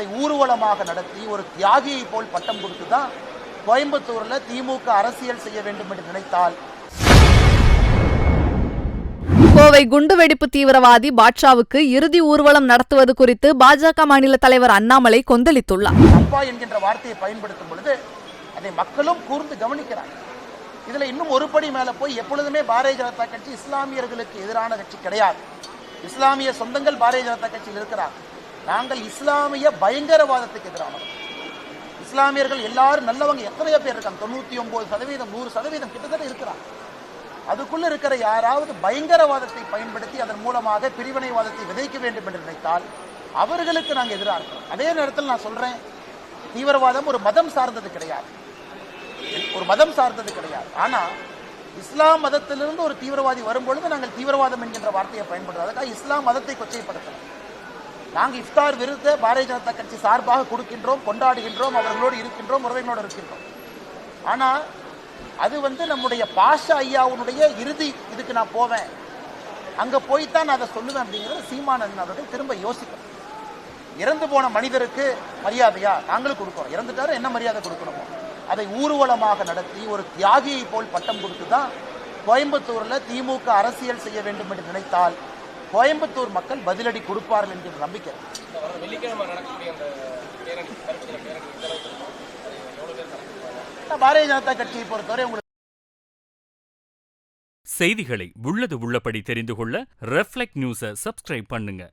அதை ஊர்வலமாக நடத்தி ஒரு தியாகியை போல் பட்டம் கொடுத்து தான் கோயம்புத்தூர்ல திமுக அரசியல் செய்ய வேண்டும் என்று நினைத்தால், கோவை குண்டுவெடிப்பு தீவிரவாதி பாட்ஷாவுக்கு இறுதி ஊர்வலம் நடத்துவது குறித்து பாஜக மாநில தலைவர் அண்ணாமலை கொந்தளித்துள்ளார். அப்பா என்கின்ற வார்த்தையை பயன்படுத்தும் பொழுது அதை மக்களும் கூர்ந்து கவனிக்கிறார். இதுல இன்னும் ஒரு படி மேல போய், எப்பொழுதுமே பாரதிய ஜனதா கட்சி இஸ்லாமியர்களுக்கு எதிரான கட்சி கிடையாது. இஸ்லாமிய சொந்தங்கள் பாரதிய ஜனதா கட்சியில் இருக்கிறார். நாங்கள் இஸ்லாமிய பயங்கரவாதத்துக்கு எதிரானவர். இஸ்லாமியர்கள் எல்லாரும் நல்லவங்க எத்தனையோ பேர் இருக்காங்க, 99%, 100% கிட்டத்தட்ட இருக்கிறாங்க. அதுக்குள்ள இருக்கிற யாராவது பயங்கரவாதத்தை பயன்படுத்தி அதன் மூலமாக பிரிவினைவாதத்தை விதைக்க வேண்டும் என்று நினைத்தால் அவர்களுக்கு நாங்கள் எதிராக இருக்கிறோம். அதே நேரத்தில் நான் சொல்றேன், தீவிரவாதம் ஒரு மதம் சார்ந்தது கிடையாது, ஒரு மதம் சார்ந்தது கிடையாது. ஆனா இஸ்லாம் மதத்திலிருந்து ஒரு தீவிரவாதி வரும்பொழுது நாங்கள் தீவிரவாதம் என்கின்ற வார்த்தையை பயன்படுத்தும். அதுக்காக இஸ்லாம் மதத்தை கொச்சைப்படுத்தலாம். நாங்கள் இஃப்தார் விருதை பாரதிய ஜனதா கட்சி சார்பாக கொடுக்கின்றோம், கொண்டாடுகின்றோம், அவர்களோடு இருக்கின்றோம், உறவினோடு இருக்கின்றோம். ஆனா அது நம்முடைய பாஷா ஐயாவுடைய இறுதி இதுக்கு நான் போவேன், அங்க போய்தான் நான் அதை சொல்லுவேன் அப்படிங்கிறது சீமானன் அவர்கள் திரும்ப யோசிக்கணும். இறந்து போன மனிதருக்கு மரியாதையா நாங்களும் கொடுக்கிறோம், இறந்துட்டாரு என்ன மரியாதை கொடுக்கணுமோ அதை ஊர்வலமாக நடத்தி ஒரு தியாகியை போல் பட்டம் கொடுத்து தான் கோயம்புத்தூர்ல திமுக அரசியல் செய்ய வேண்டும் என்று நினைத்தால் கோயம்புத்தூர் மக்கள் பதிலடி கொடுப்பார்கள் என்கிற நம்பிக்கை. பாரதிய ஜனதா கட்சியை பொறுத்தவரை உங்களுக்கு செய்திகளை உள்ளது உள்ளபடி தெரிந்து கொள்ள ரெஃப்ளெக்ட் நியூஸை சப்ஸ்கிரைப் பண்ணுங்க.